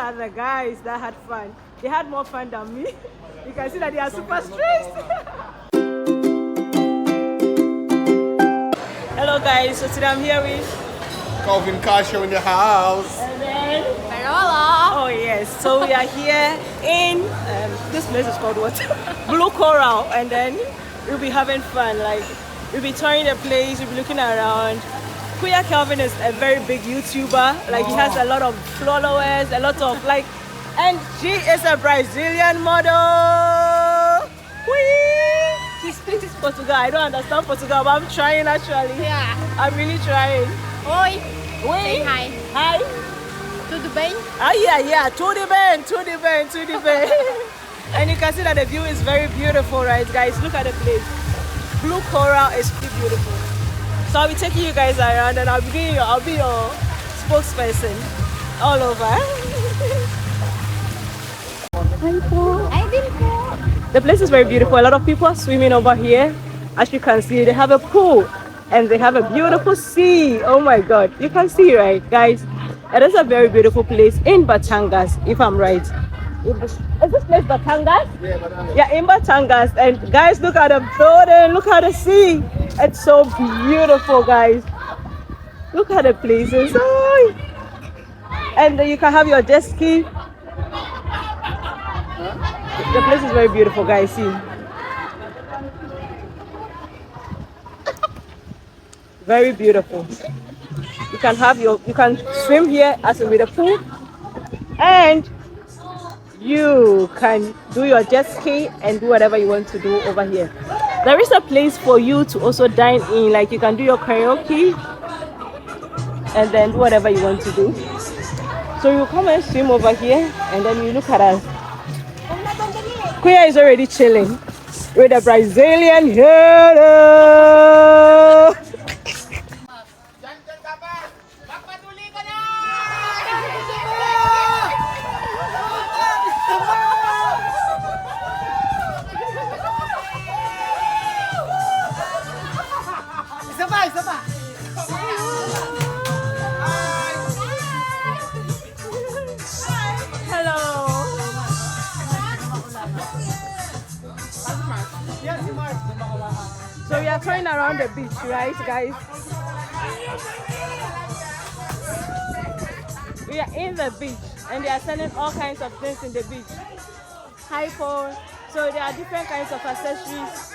are the guys that had fun. They had more fun than me. You can see that they are super stressed. Hello guys, so today I'm here with Calvin Casio in the house. and then Hello. oh yes, so we are here in this place is called what? Blue Coral, and then we'll be having fun. Like we'll be touring the place, we'll be looking around. Kuya Calvin is a very big YouTuber. Like he has a lot of followers, a lot of like, and she is a Brazilian model. Whee! She speaks Portugal. I don't understand Portugal, but I'm trying actually. Yeah. I'm really trying. Oi. Whee! Say hi. Hi. Tudo bem? Ah, yeah, tudo bem. And you can see that the view is very beautiful, right, guys? Look at the place. Blue Coral is pretty beautiful. So I'll be taking you guys around, and I'll be your spokesperson all over. Hi, Dimpo. The place is very beautiful. A lot of people are swimming over here. As you can see, they have a pool and they have a beautiful sea. Oh my God, you can see, right, guys? It is a very beautiful place in Batangas, if I'm right. Is this place Batangas? Yeah, Batangas. Yeah, in Batangas. And guys, look at the building, look at the sea. It's so beautiful, guys. Look at the places. Oh. And then you can have your jet ski. The place is very beautiful, guys. See. Very beautiful. You can swim here as with a pool, and you can do your jet ski and do whatever you want to do over here. There is a place for you to also dine in, like you can do your karaoke and then do whatever you want to do. So you come and swim over here, and then you look at us. Kuya is already chilling with a Brazilian hero. Hello. So we are touring around the beach, right, guys? We are in the beach, and they are selling all kinds of things in the beach. Hypo, so there are different kinds of accessories.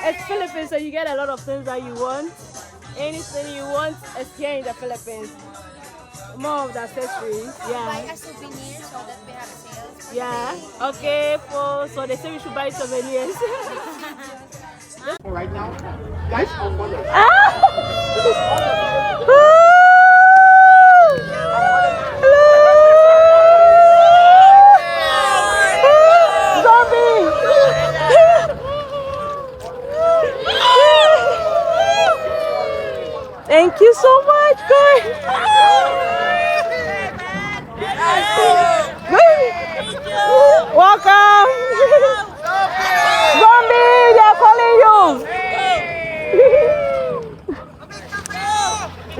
It's Philippines, so you get a lot of things that you want. Anything you want is here in the Philippines. More of the accessories, Buy yeah. a souvenir so that we have sales. Yeah, okay, so they say we should buy souvenirs. Right now, guys, on Monday. Thank you so much, guys. Welcome. Zombie, they are calling you.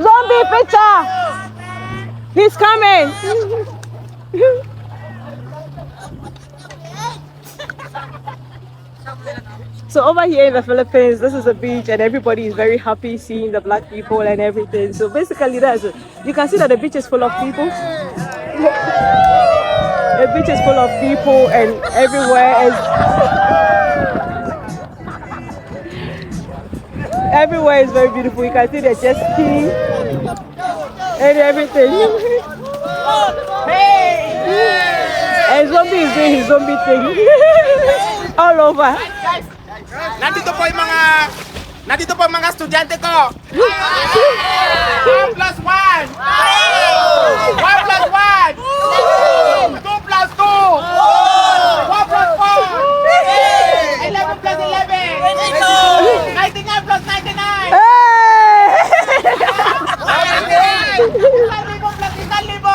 Zombie picture. He's coming. So over here in the Philippines, this is a beach, and everybody is very happy seeing the black people and everything. So basically, that's it. You can see that the beach is full of people. The beach is full of people, and everywhere is very beautiful. You can see the jet ski and everything. And Zombie is doing his zombie thing all over. Nandito po yung mga estudyante ko. 1 plus 1. 1 plus 1. 2 plus 2. 1 plus 4. 11 plus 11. 99 plus 99. Hey! 1,000 plus 1,000.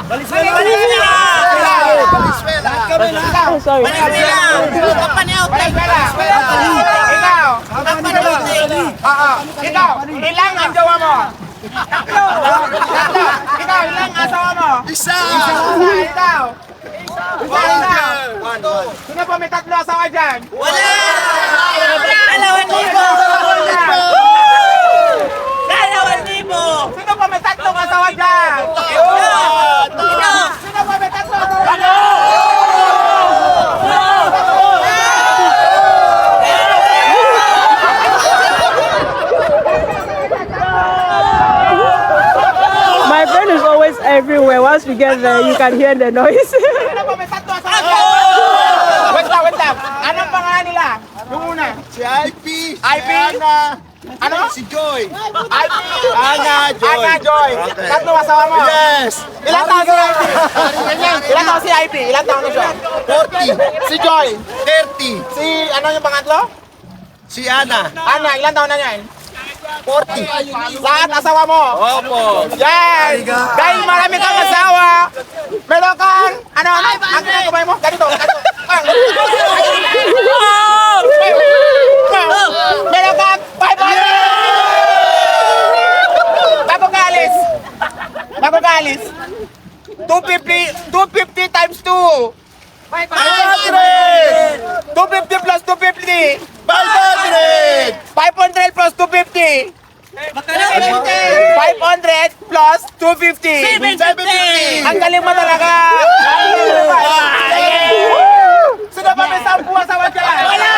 Balik sorry. Valenzuela. Ikaw. Oo. Ikaw, ilang ang jowa mo? Tatlo. Ikaw, ilang asawa mo? Isa! Ikaw. Sino po may tatlo asawa dyan? Wala! Sino po may tatlong asawa dyan? Sino po may tatlong asawa dyan? My friend is always everywhere. Once we get there, you can hear the noise. Sino po may tatlo asawa dyan? Wait lang. Anong pangalan nila? Yung una. Si IP! IP? Ano? Si Joy! IP. Ana Joy! Ana Joy. Tatlong asawa mo? Yes! Ilan taon si IP? Ilan taon si IP? Ilan taon na siya? 40! Si Joy. 30! Si ano yung pangatlo? Si Ana! Ana, ilan taon na yan? 40! Lahat asawa mo? Opo! Yes! Dahil marami kang asawa, meron kang, ano, ang ginagabay mo? Ganito. Meron kang 500! Bago ka alis. 250 times 2. 500! 250 plus 250. 500! 500 plus 250. 500 plus 250. 750! Ang galing mo talaga. Sino ba may 10 asawa dyan? Wala!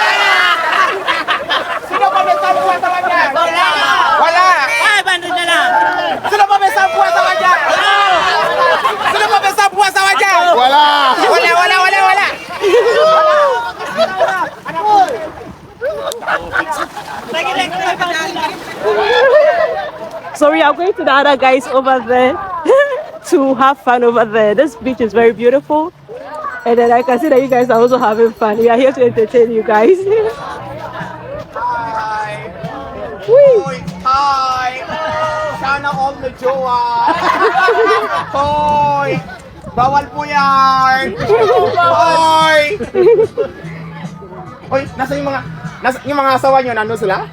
Sino ba may 10 asawa dyan? Wala! Wala! 500 na lang. Sino ba may 10 asawa dyan? Sino ba may 10 asawa dyan? Wala! Wala! So we are going to the other guys over there to have fun over there. This beach is very beautiful. And then I can see that you guys are also having fun. We are here to entertain you guys. Hi! Uy! Hi! Sana all na jowa! Hoy! Bawal po yan! Hoy! Hoy, nasa yung mga asawa nyo, nandun sila?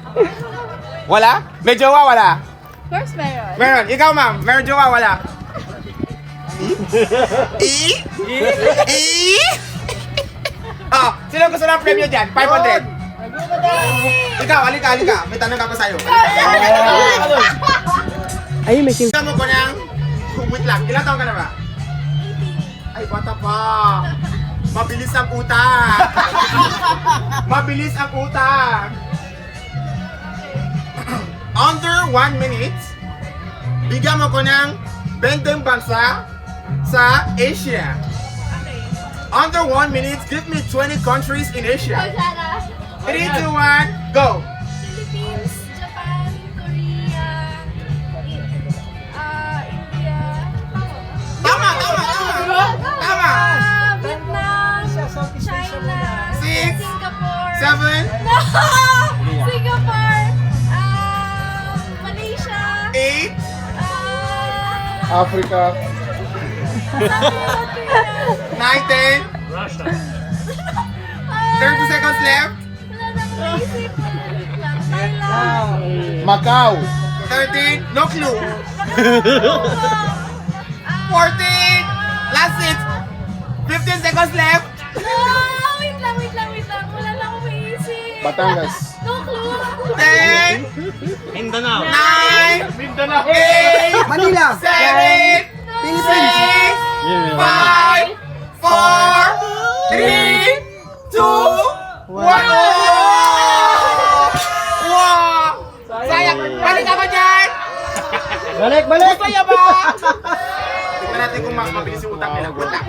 Wala? May jowa, wala? Of course, meron. Meron. Ikaw, ma'am, meron jowa, wala? Oh, sino gusto ng premyo dyan? 500. Ikaw, halika. May tanong ako sa'yo. Are you making... Gusto mo ko ng... Wait lang, ilang taon ka na ba? Ay, bata pa. Mabilis ang utak. Mabilis ang utak. Under 1 minute, bigyan mo ko ng 20 bansa sa Asia. Under 1 minute, give me 20 countries in Asia. 3, 2, 1, go! Philippines, Japan, Korea, India. Tama! Vietnam, China, 6, Singapore. 7, No! Singapore, Malaysia, 8, Africa. 9, 10, 30 seconds left. Thailand, Macau. 13, no clue. 14, last 6, 15 seconds left. wait lang. Wala lang akong maisip. Batangas. No clue. 10, Mindanao. 9, 8, Manila. 7, 6, 5, 4, 3, 2, 1. Wow! Sayang! Balik ako dyan! Balik! Kaya ba? Tingnan natin kung mabilis yung utak nila. Utak.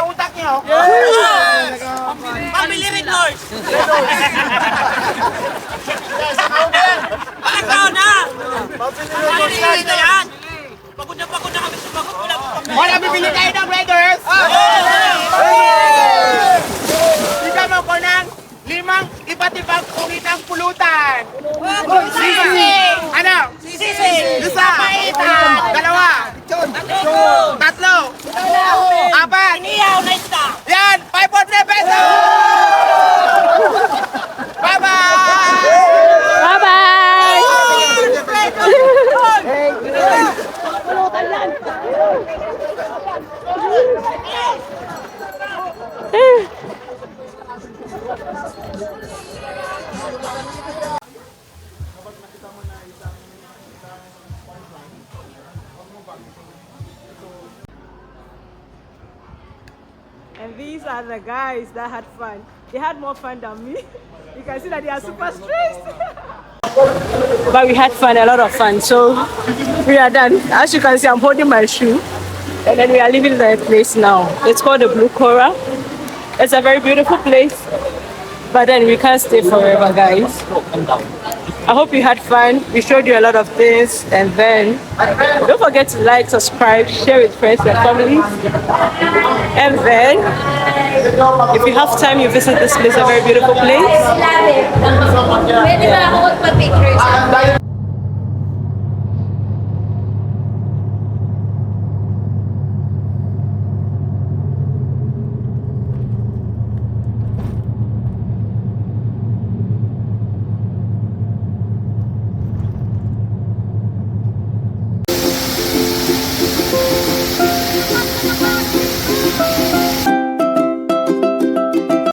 Utak niyo? Pamili rin, Lord. Bakit na? Pamili na yan. Pagod na kami sumagot. Wala, bibili kayo ng Raiders! Bigyan mo ko ng 5 iba't ibang uri ng pulutan. Sisi! Ano? Sisi! Isa! Dalawa! Tatlo! are the guys that had fun. They had more fun than me. You can see that they are super stressed. But we had fun, a lot of fun. So we are done. As you can see, I'm holding my shoe. And then we are leaving the place now. It's called the Blue Coral. It's a very beautiful place. But then we can't stay forever, guys. I hope you had fun. We showed you a lot of things. And then don't forget to like, subscribe, share with friends and families. And then if you have time, you visit this place, a very beautiful place. Love it. Pwede ba ako magpa-picture sa